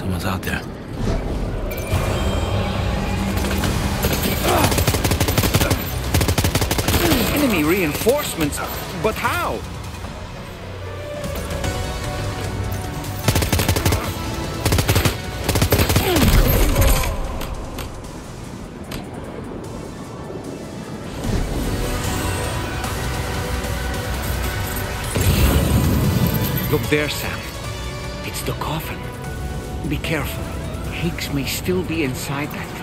Someone's out there. Enemy reinforcements? But how? Look there, Sam. It's the coffin. Be careful. Higgs may still be inside that thing.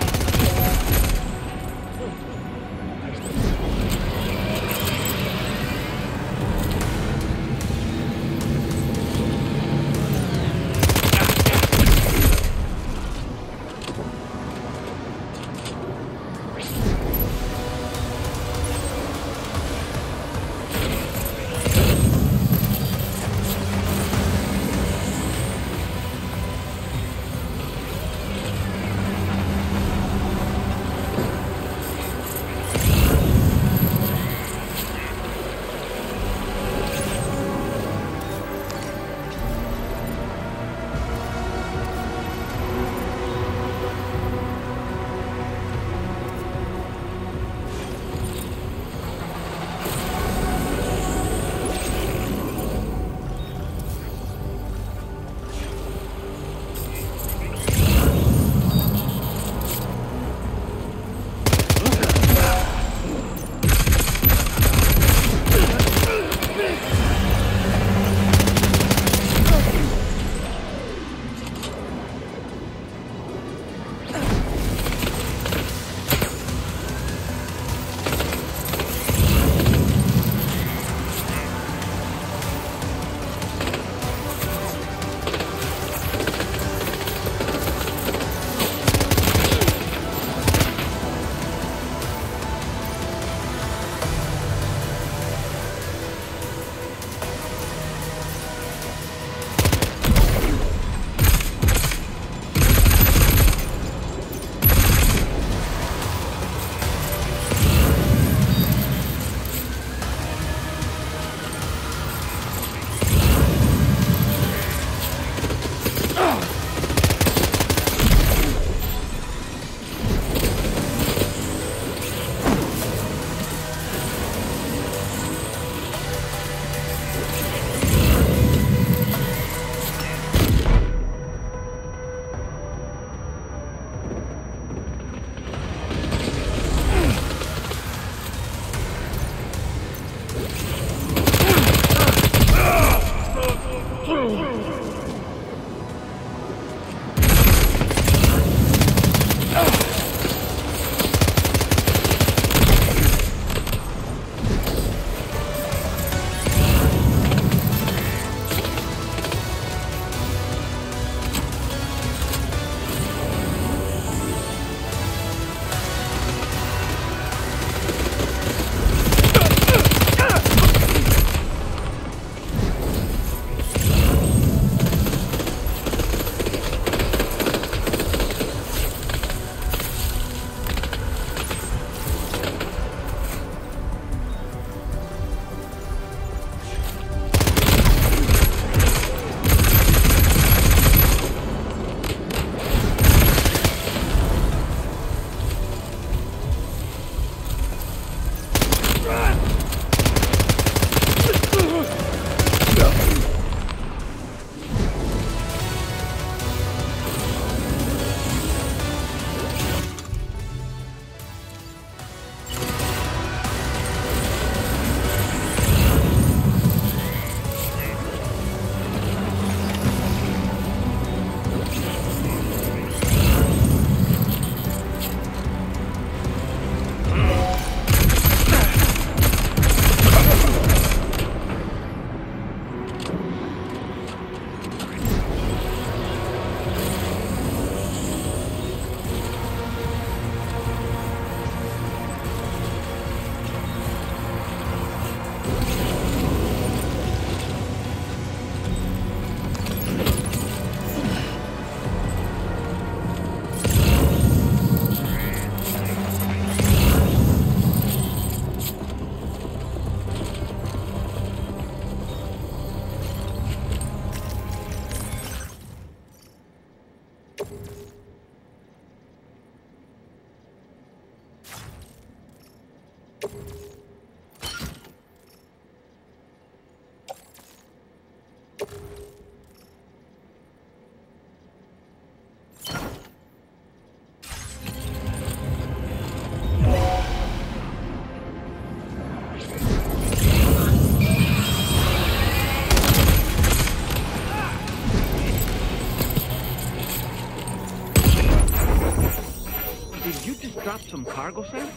Drop some cargo, Sam?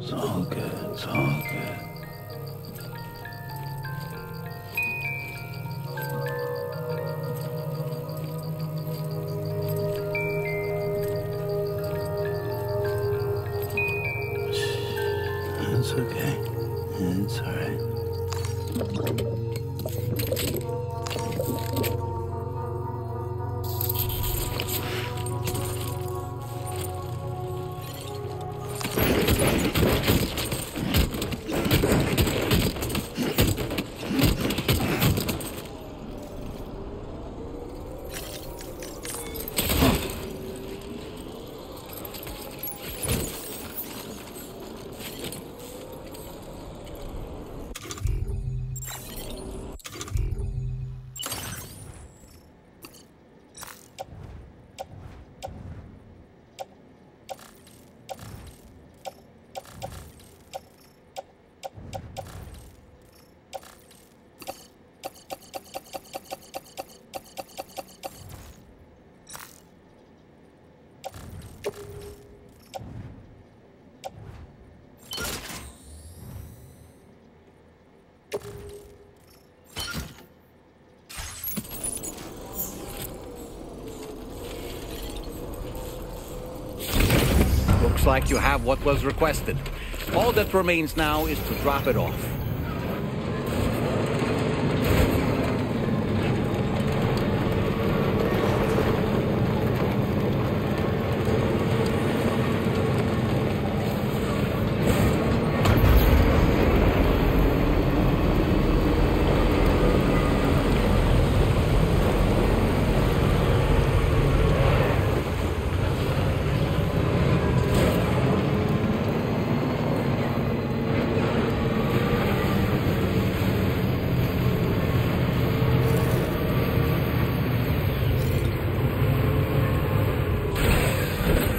It's all good, it's all good. It's okay. It's all right. Looks like you have what was requested. All that remains now is to drop it off.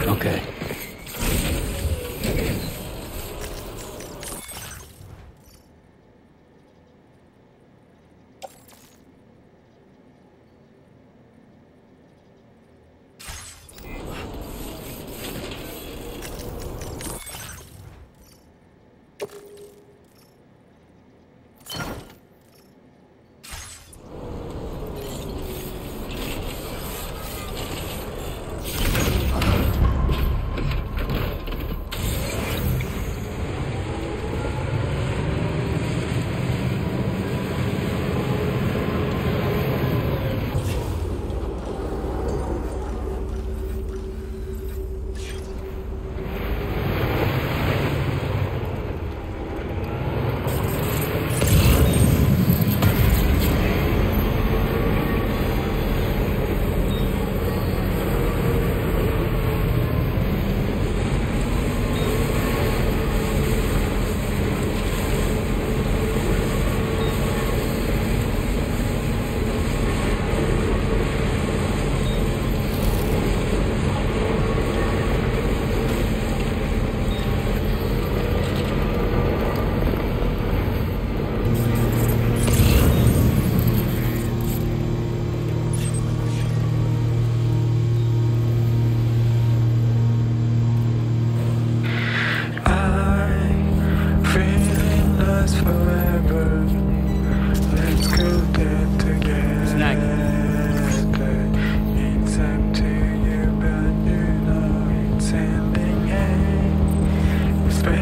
Okay.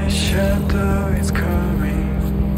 Shadow is coming.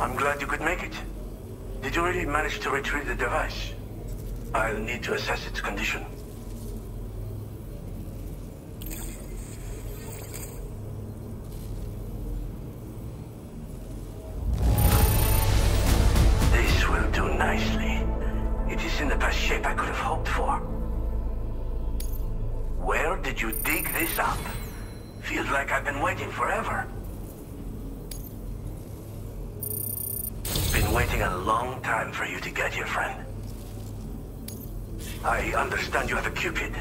I'm glad you could make it. Did you really manage to retrieve the device? I'll need to assess its condition. This will do nicely. It is in the best shape I could have hoped for. Where did you dig this up? Feels like I've been waiting forever. Been waiting a long time for you to get here, friend. I understand you have a q-pid.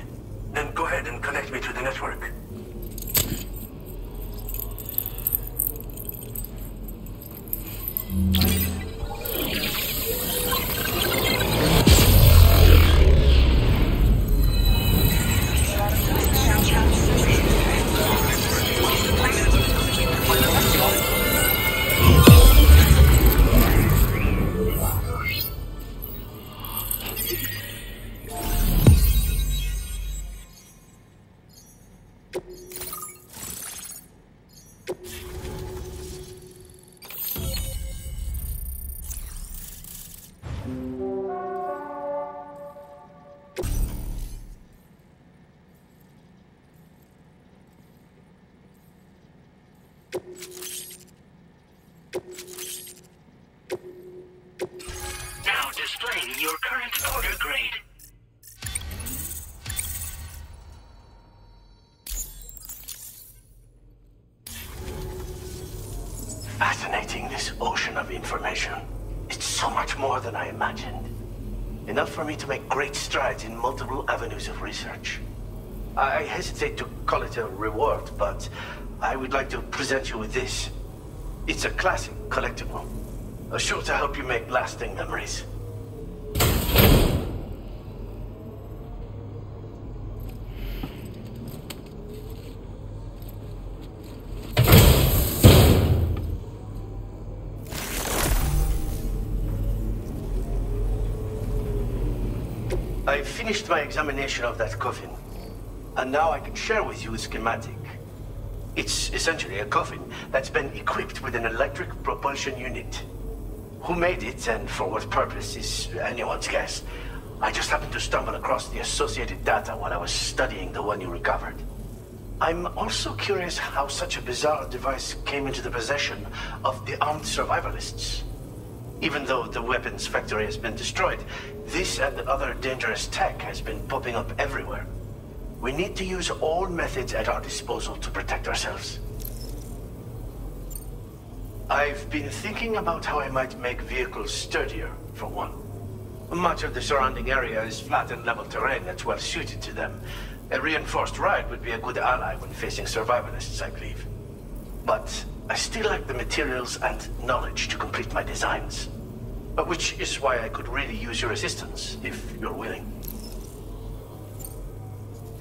Then go ahead and connect me to the network. Now displaying your current order grade. Fascinating, this ocean of information. It's so much more than I imagined. Enough for me to make great strides in multiple avenues of research. I hesitate to call it a reward, but I would like to present you with this. It's a classic collectible, sure to help you make lasting memories. I finished my examination of that coffin, and now I can share with you a schematic. It's essentially a coffin that's been equipped with an electric propulsion unit. Who made it and for what purpose is anyone's guess. I just happened to stumble across the associated data while I was studying the one you recovered. I'm also curious how such a bizarre device came into the possession of the armed survivalists. Even though the weapons factory has been destroyed, this and other dangerous tech has been popping up everywhere. We need to use all methods at our disposal to protect ourselves. I've been thinking about how I might make vehicles sturdier, for one. Much of the surrounding area is flat and level terrain that's well suited to them. A reinforced ride would be a good ally when facing survivalists, I believe. But I still lack the materials and knowledge to complete my designs. Which is why I could really use your assistance, if you're willing.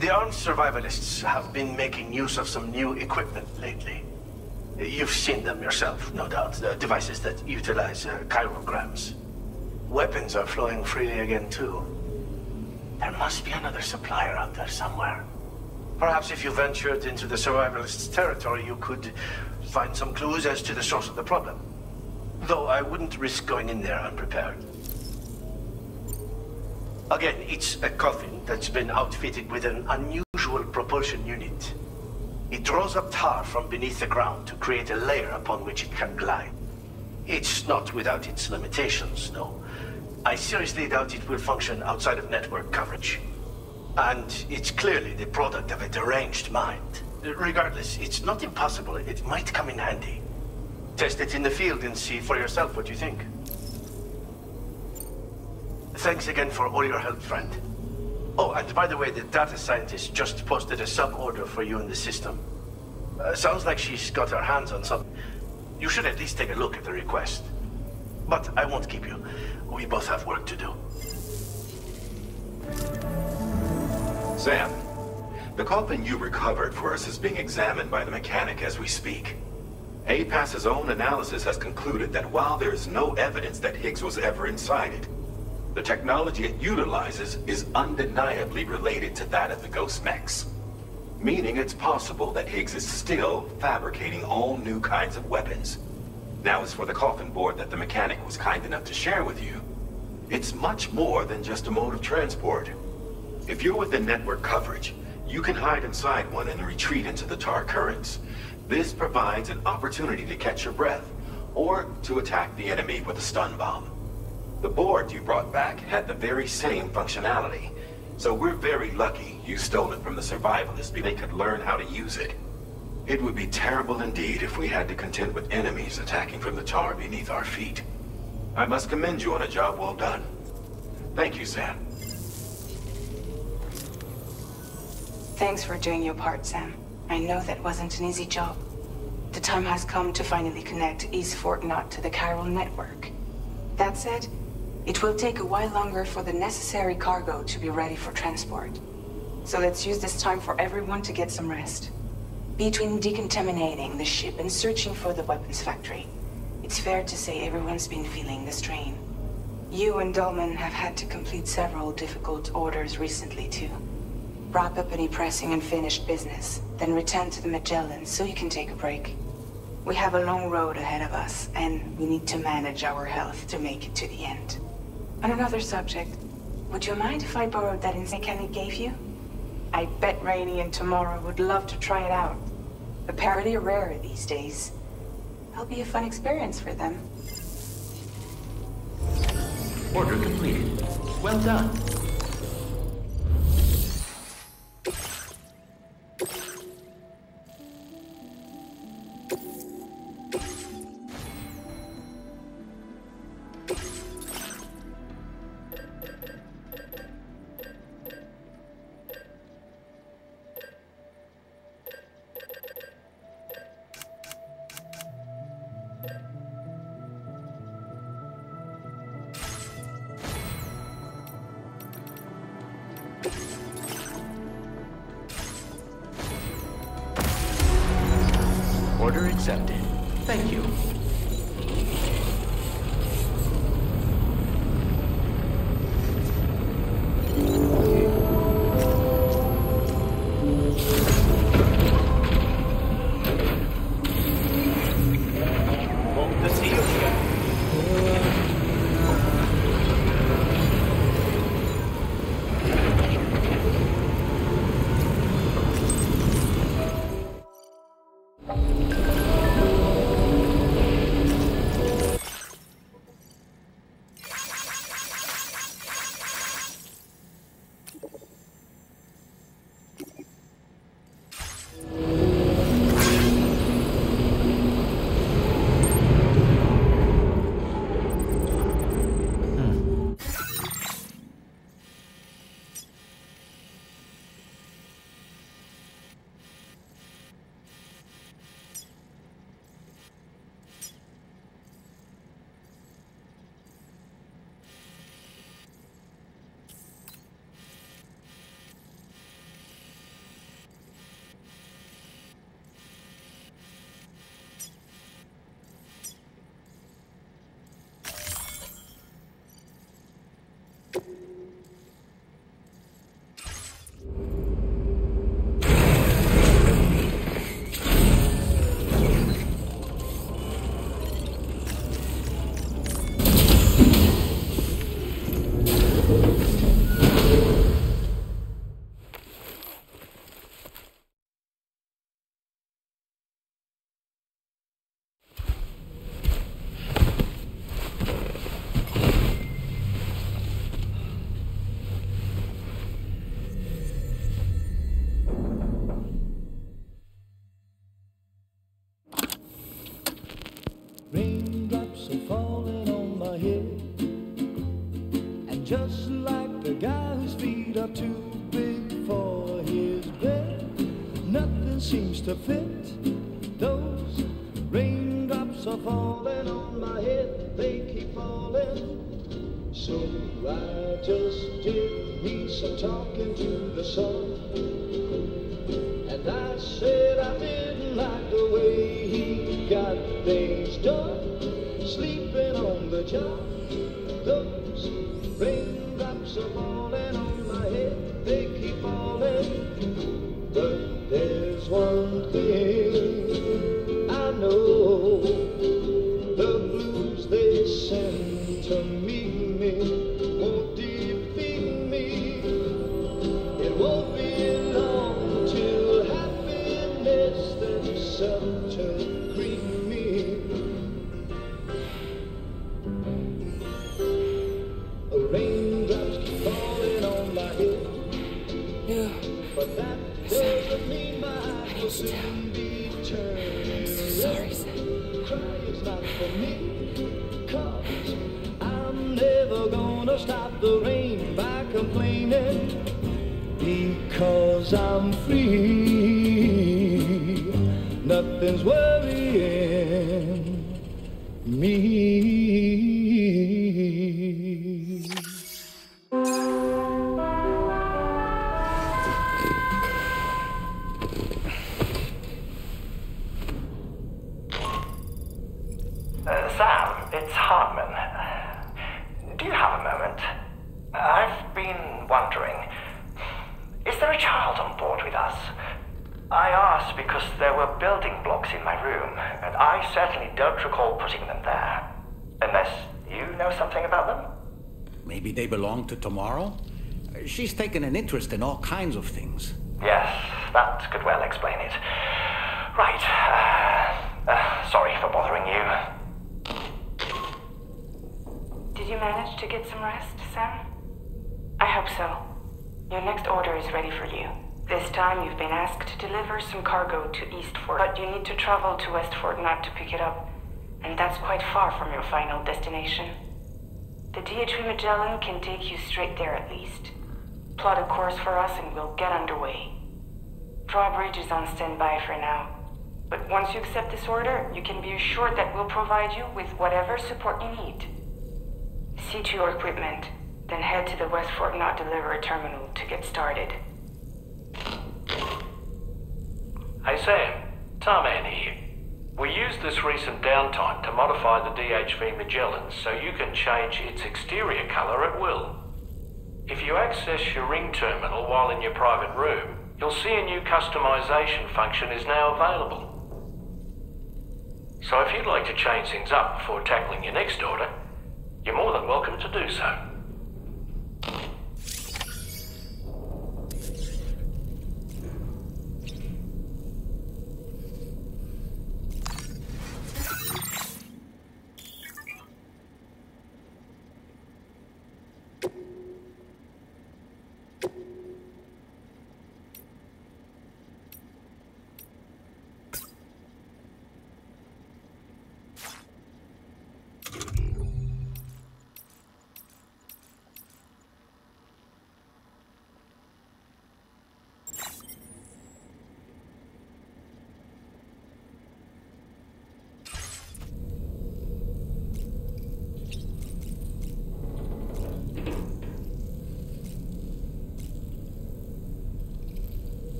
The armed survivalists have been making use of some new equipment lately. You've seen them yourself, no doubt. The devices that utilize chirograms. Weapons are flowing freely again, too. There must be another supplier out there somewhere. Perhaps if you ventured into the survivalists' territory, you could find some clues as to the source of the problem. Though I wouldn't risk going in there unprepared. Again, it's a coffin that's been outfitted with an unusual propulsion unit. It draws up tar from beneath the ground to create a layer upon which it can glide. It's not without its limitations, though. I seriously doubt it will function outside of network coverage. And it's clearly the product of a deranged mind. Regardless, it's not impossible. It might come in handy. Test it in the field and see for yourself what you think. Thanks again for all your help, friend. Oh, and by the way, the data scientist just posted a sub-order for you in the system. Sounds like she's got her hands on something. You should at least take a look at the request. But I won't keep you. We both have work to do. Sam, the coffin you recovered for us is being examined by the mechanic as we speak. APAS's own analysis has concluded that while there is no evidence that Higgs was ever inside it, the technology it utilizes is undeniably related to that of the Ghost Mechs. Meaning it's possible that Higgs is still fabricating all new kinds of weapons. Now, as for the coffin board that the mechanic was kind enough to share with you, it's much more than just a mode of transport. If you're within network coverage, you can hide inside one and retreat into the tar currents. This provides an opportunity to catch your breath, or to attack the enemy with a stun bomb. The board you brought back had the very same functionality, so we're very lucky you stole it from the survivalists so they could learn how to use it. It would be terrible indeed if we had to contend with enemies attacking from the tar beneath our feet. I must commend you on a job well done. Thank you, Sam. Thanks for doing your part, Sam. I know that wasn't an easy job. The time has come to finally connect East Fort Knot to the chiral network. That said, it will take a while longer for the necessary cargo to be ready for transport. So let's use this time for everyone to get some rest. Between decontaminating the ship and searching for the weapons factory, it's fair to say everyone's been feeling the strain. You and Dolman have had to complete several difficult orders recently too. Wrap up any pressing and finished business, then return to the Magellan so you can take a break. We have a long road ahead of us, and we need to manage our health to make it to the end. On another subject, would you mind if I borrowed that insect Kenny gave you? I bet Rainey and Tomorrow would love to try it out. Apparently rare these days. It'll be a fun experience for them. Order completed. Well done. Order accepted. Thank you. Raindrops are falling on my head, and just like the guy whose feet are too big for his bed, nothing seems to fit. Those raindrops are falling on my head, they keep falling. So I just did me some talking to the sun, and I said I didn't like the way he got things done, sleeping on the job. Those raindrops are falling on my head, they keep falling. But there's one thing I know, sent to meet me won't defeat me. It won't be long till happiness steps up to greet me. Raindrops keep falling on my head, but that doesn't mean my heart will soon be turning. Sorry, Sam. Cry is not for me, 'cause I'm never gonna stop the rain by complaining, because I'm free. Nothing's worrying me. Sam, it's Hartman. Do you have a moment? I've been wondering, is there a child on board with us? I asked because there were building blocks in my room, and I certainly don't recall putting them there. Unless you know something about them? Maybe they belong to Tomorrow? She's taken an interest in all kinds of things. Yes, that could well explain it. Right. Sorry for bothering you. Did you manage to get some rest, Sam? I hope so. Your next order is ready for you. This time you've been asked to deliver some cargo to Eastfort, but you need to travel to Westfort not to pick it up, and that's quite far from your final destination. The DHV Magellan can take you straight there at least. Plot a course for us and we'll get underway. Drawbridge is on standby for now, but once you accept this order, you can be assured that we'll provide you with whatever support you need. See to your equipment, then head to the Westfort Not Deliver terminal to get started. Hey Sam, Tarman here. We used this recent downtime to modify the DHV Magellan so you can change its exterior colour at will. If you access your ring terminal while in your private room, you'll see a new customization function is now available. So if you'd like to change things up before tackling your next order, you're more than welcome to do so.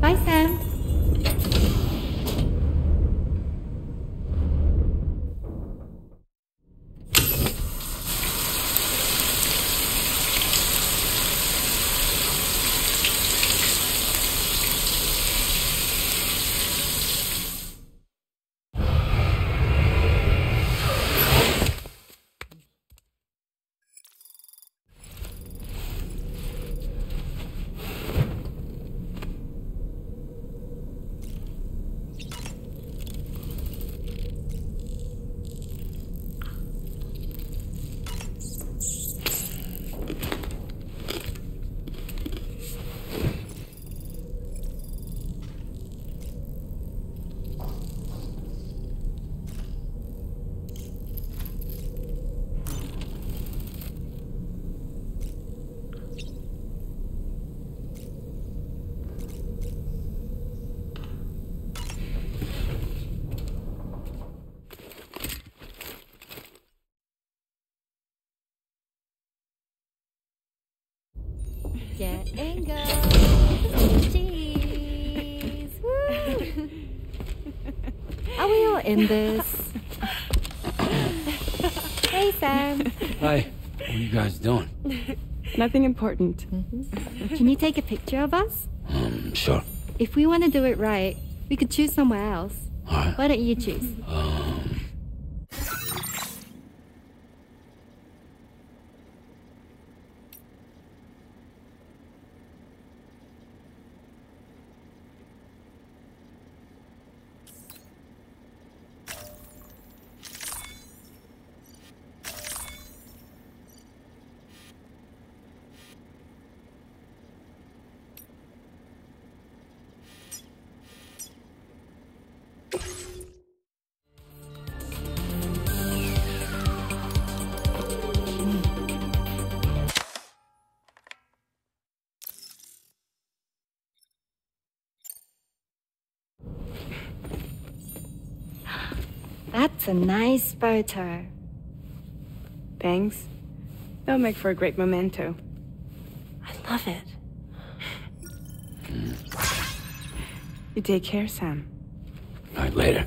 Bye, Sam. Getting go. Cheese. Woo. in this. Hey, Sam. Hi. What are you guys doing? Nothing important. Can you take a picture of us? Sure. If we want to do it right, we could choose somewhere else. All right. Why don't you choose? That's a nice photo. Thanks. That'll make for a great memento. I love it. You take care, Sam. All right, later.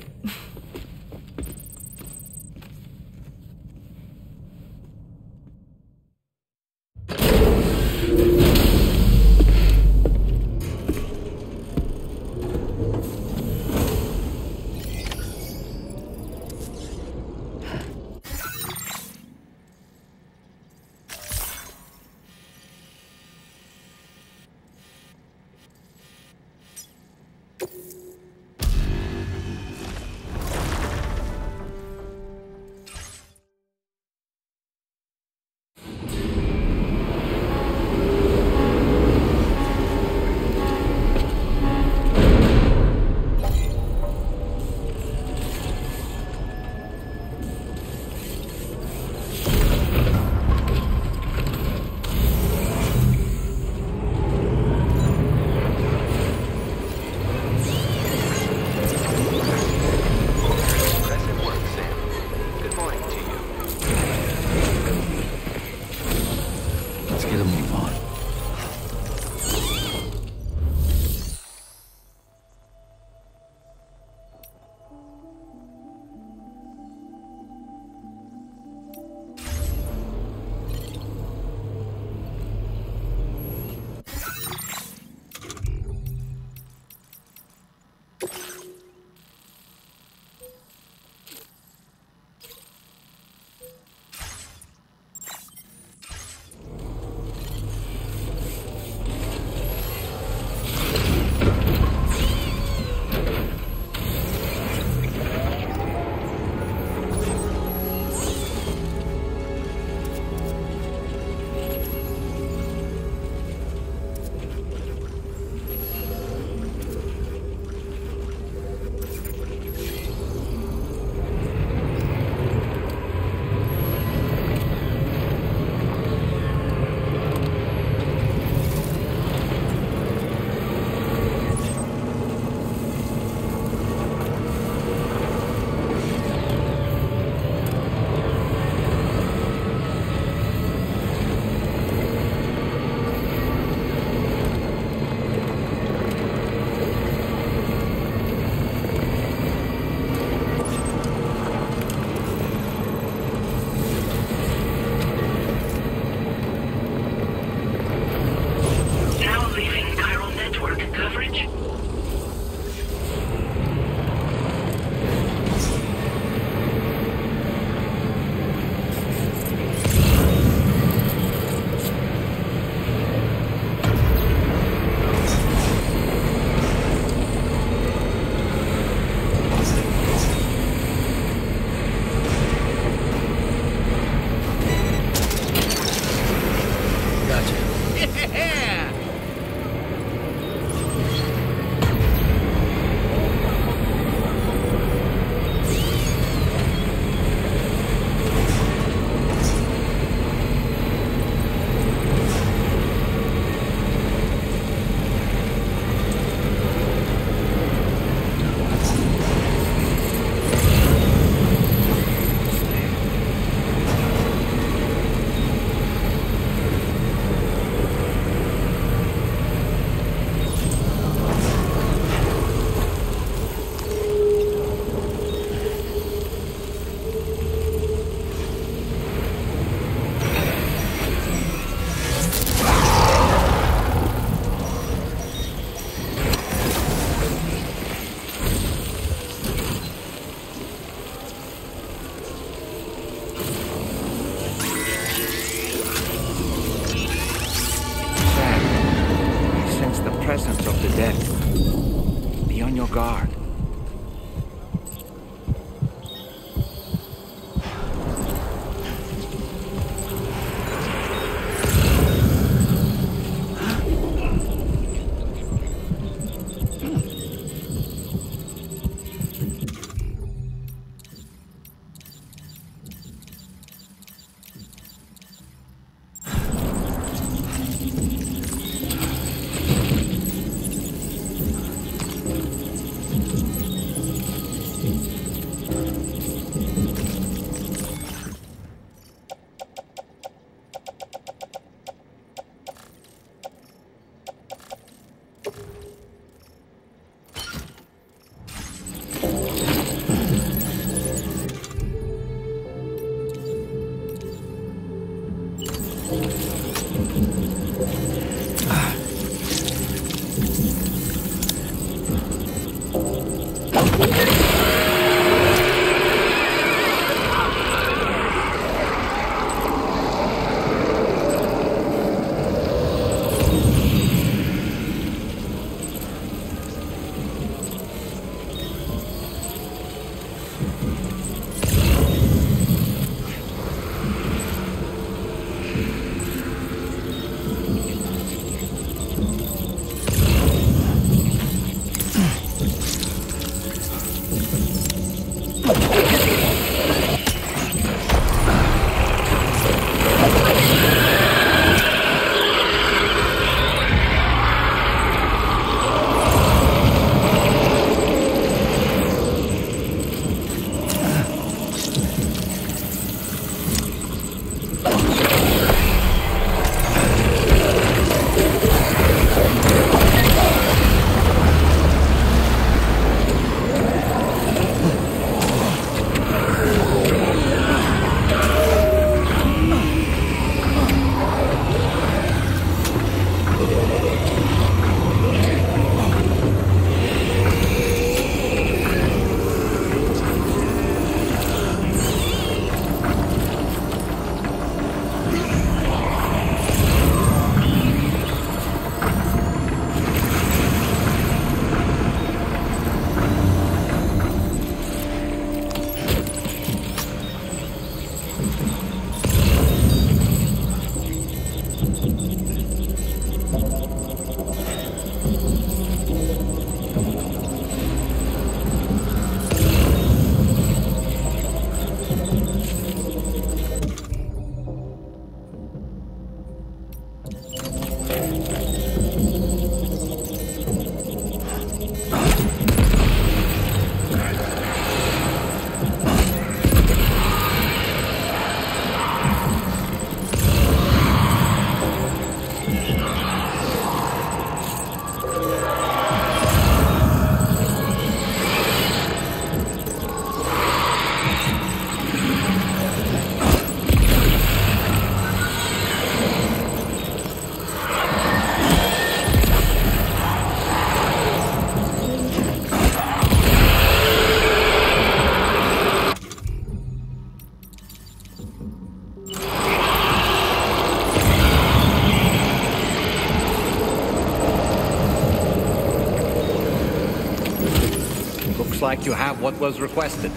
Looks like you have what was requested.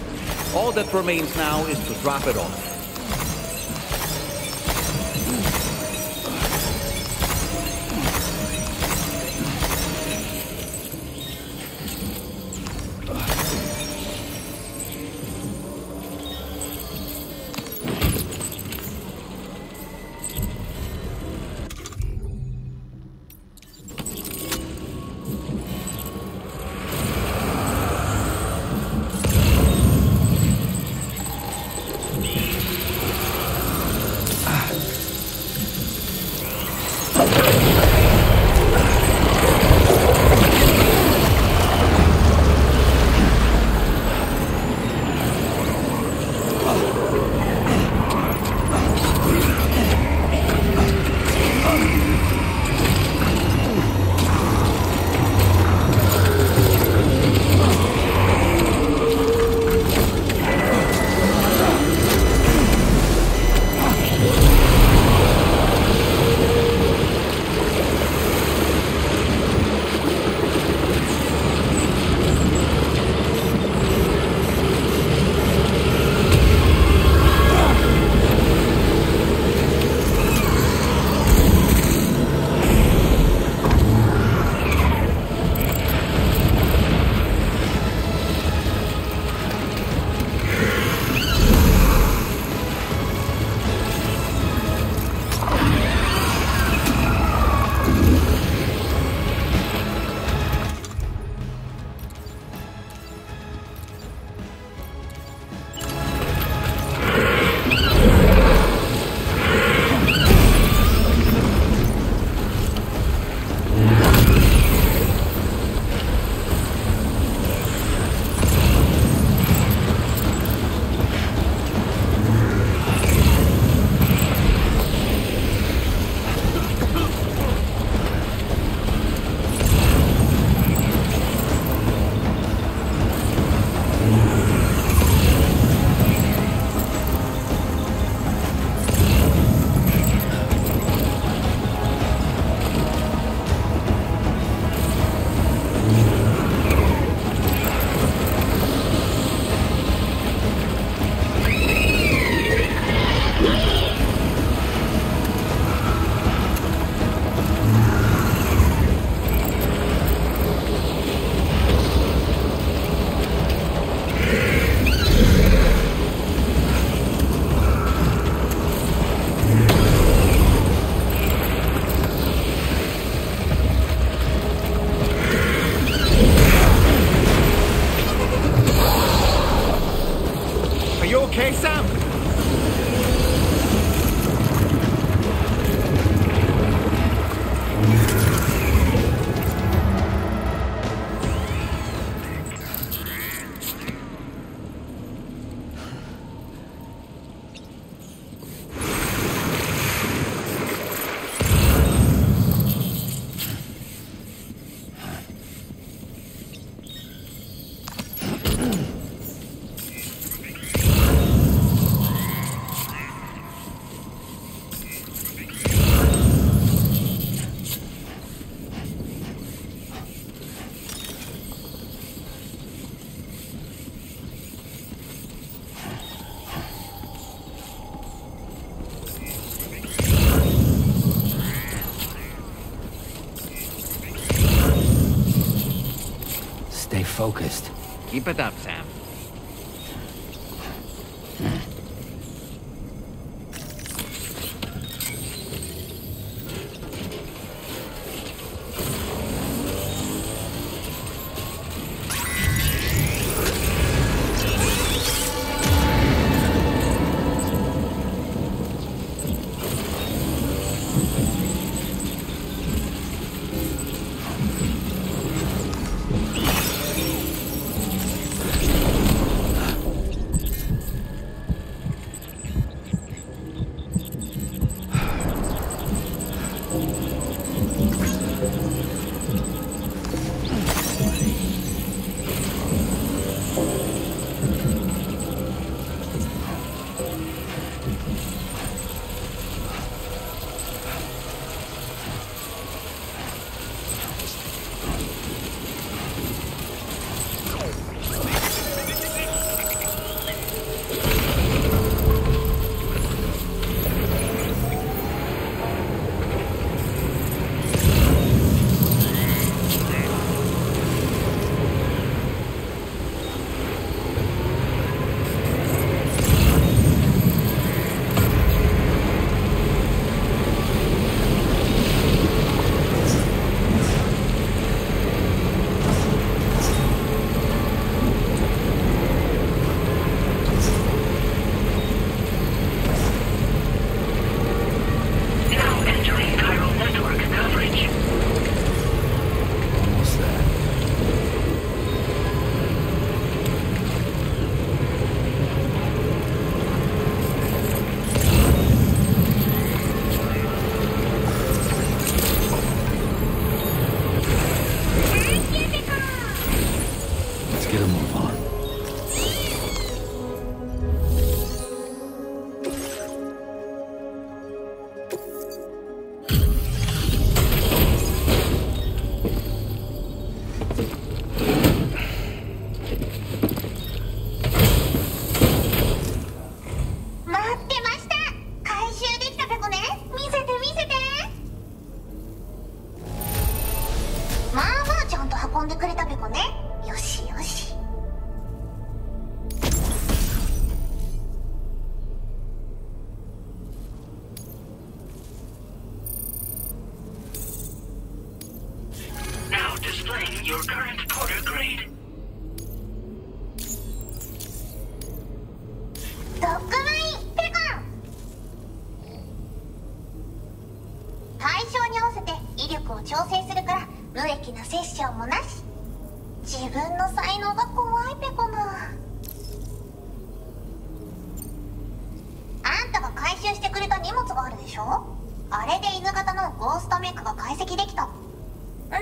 All that remains now is to drop it off. okay, Sam? Stay focused. Keep it up, Sam. Your current porter grade. ドッグマインペコン。対象に合わせて威力を調整するから無益なセッションもなし。自分の才能が怖いペコな。あんたが回収してくれた荷物があるでしょ。あれで犬型のゴーストメックが解析できた。んで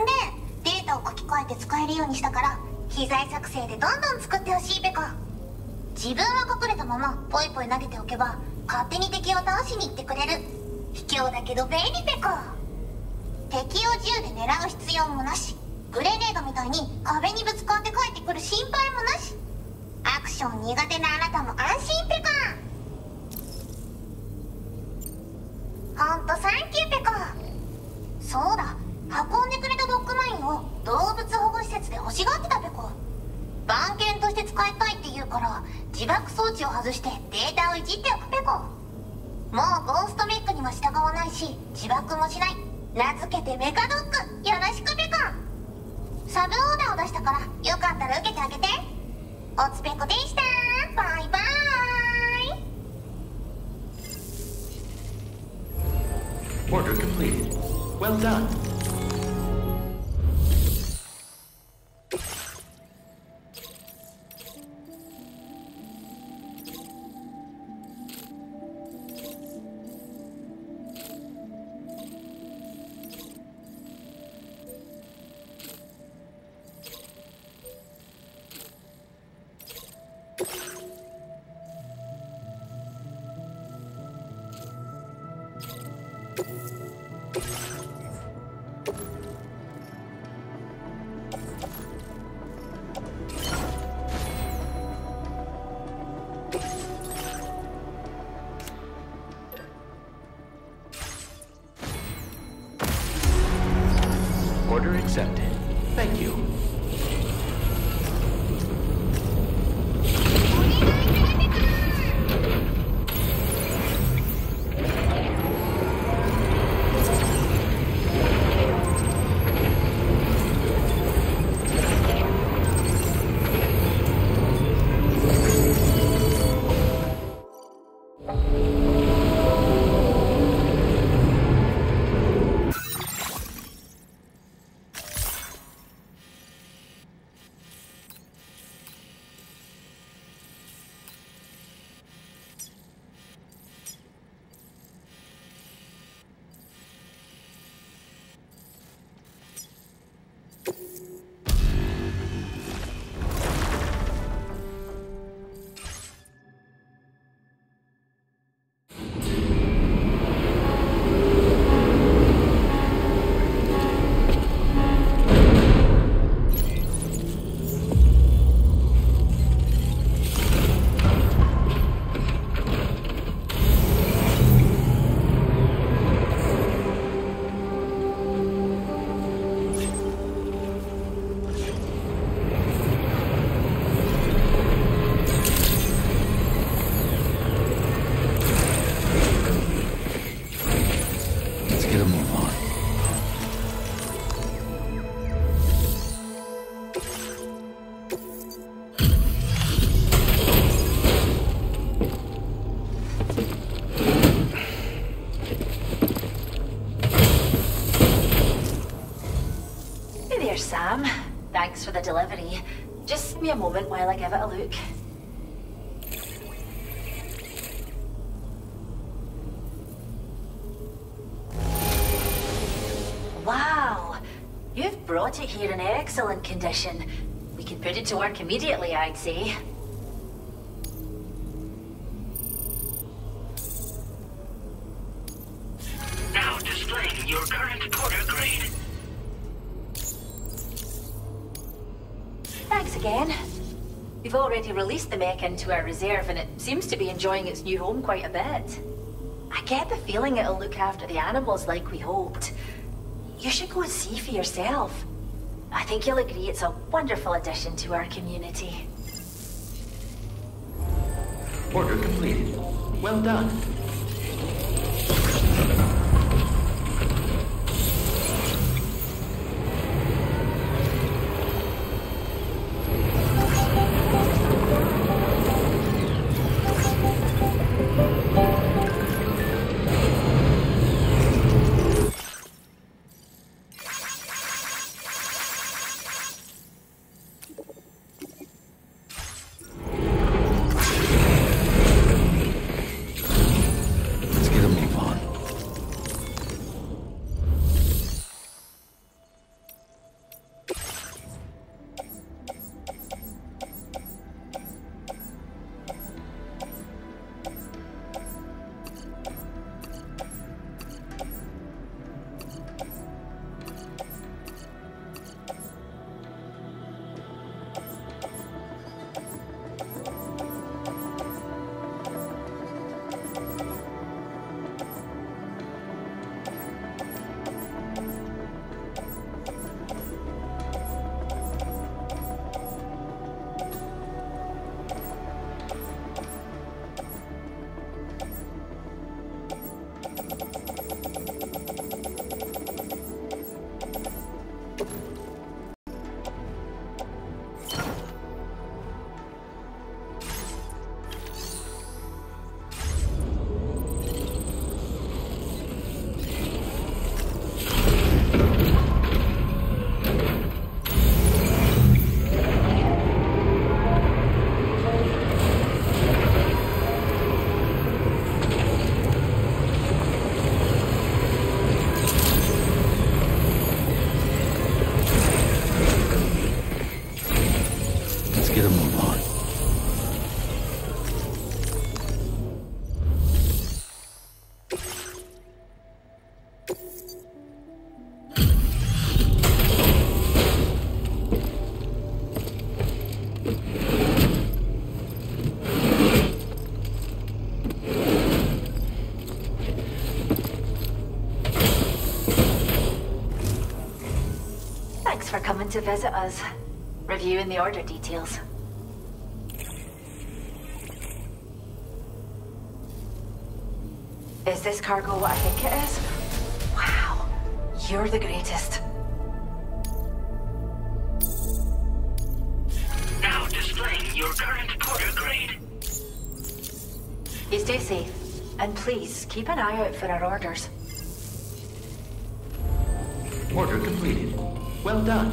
データを書き換えて使えるようにしたから機材作成でどんどん作ってほしいペコ。自分は隠れたままポイポイ投げておけば勝手に敵を倒しに行ってくれる。卑怯だけど便利ペコ。敵を銃で狙う必要もなし。グレネードみたいに壁にぶつかって帰ってくる心配もなし。アクション苦手なあなたも安心ペコ。ほんとサンキューペコ。そうだ、運んでくれたドッグマインを動物保護施設で欲しがってたペコ。番犬として使いたいって言うから自爆装置を外してデータをいじっておくペコ。もうゴーストメックには従わないし自爆もしない。名付けてメカドッグよろしくペコ。サブオーダーを出したからよかったら受けてあげて。おつペコでした。バイバーイ。Order completed. Well done. Order accepted. Thank you. Sam. Thanks for the delivery. Just give me a moment while I give it a look. Wow! You've brought it here in excellent condition. We can put it to work immediately, I'd say. Now displaying your current porter grade. Thanks again. We've already released the mech into our reserve and it seems to be enjoying its new home quite a bit. I get the feeling it'll look after the animals like we hoped. You should go and see for yourself. I think you'll agree it's a wonderful addition to our community. Order completed. Well done. coming to visit us, reviewing the order details. Is this cargo what I think it is? Wow, you're the greatest. Now displaying your current order grade. You stay safe, and please keep an eye out for our orders. Order completed. Well done.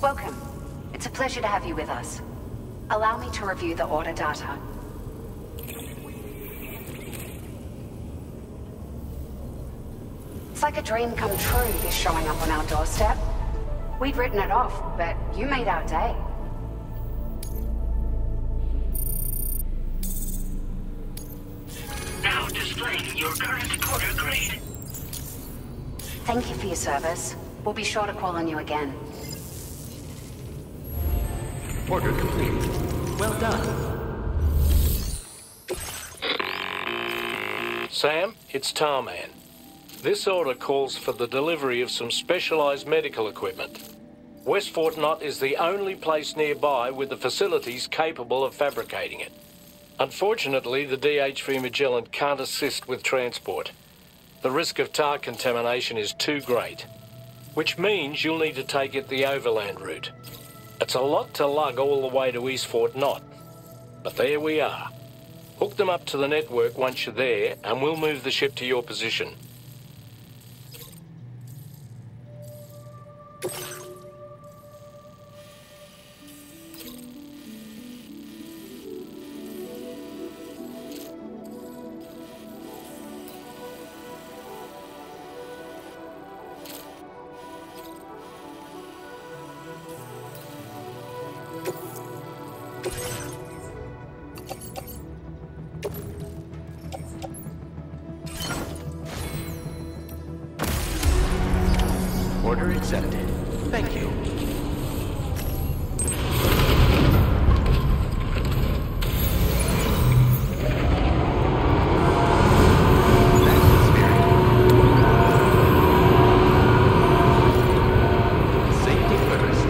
Welcome. It's a pleasure to have you with us. Allow me to review the order data. It's like a dream come true, this showing up on our doorstep. We'd written it off, but you made our day. Now displaying your current order grade. Thank you for your service. We'll be sure to call on you again. Order completed. Well done. Sam, it's Tarman. This order calls for the delivery of some specialized medical equipment. West Fort Knott is the only place nearby with the facilities capable of fabricating it. Unfortunately, the DHV Magellan can't assist with transport. The risk of tar contamination is too great, which means you'll need to take it the overland route. It's a lot to lug all the way to East Fort Knott, but there we are. Hook them up to the network once you're there, and we'll move the ship to your position. Order accepted. Thank you. Safety first.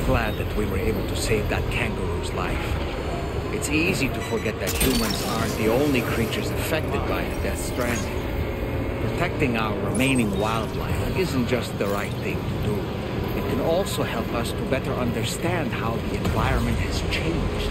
glad that we were able to save that kangaroo's life. It's easy to forget that humans aren't the only creatures affected by the Death Stranding. Protecting our remaining wildlife isn't just the right thing to do. It can also help us to better understand how the environment has changed.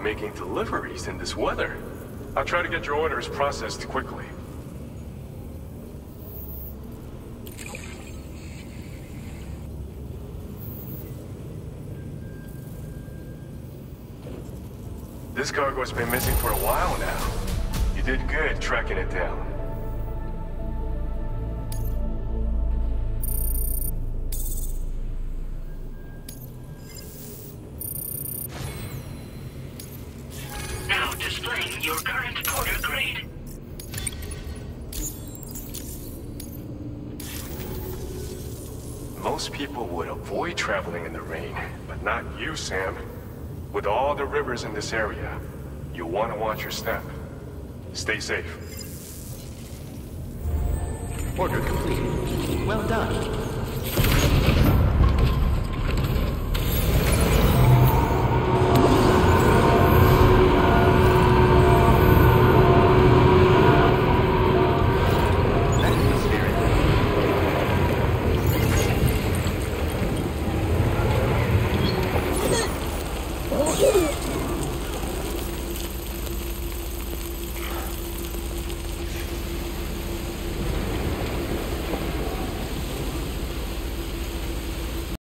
Making deliveries in this weather. I'll try to get your orders processed quickly. This cargo's been missing for a while now. You did good tracking it down. Your current order grade. Most people would avoid traveling in the rain, but not you, Sam. With all the rivers in this area, you'll want to watch your step. Stay safe. Order completed. Well done.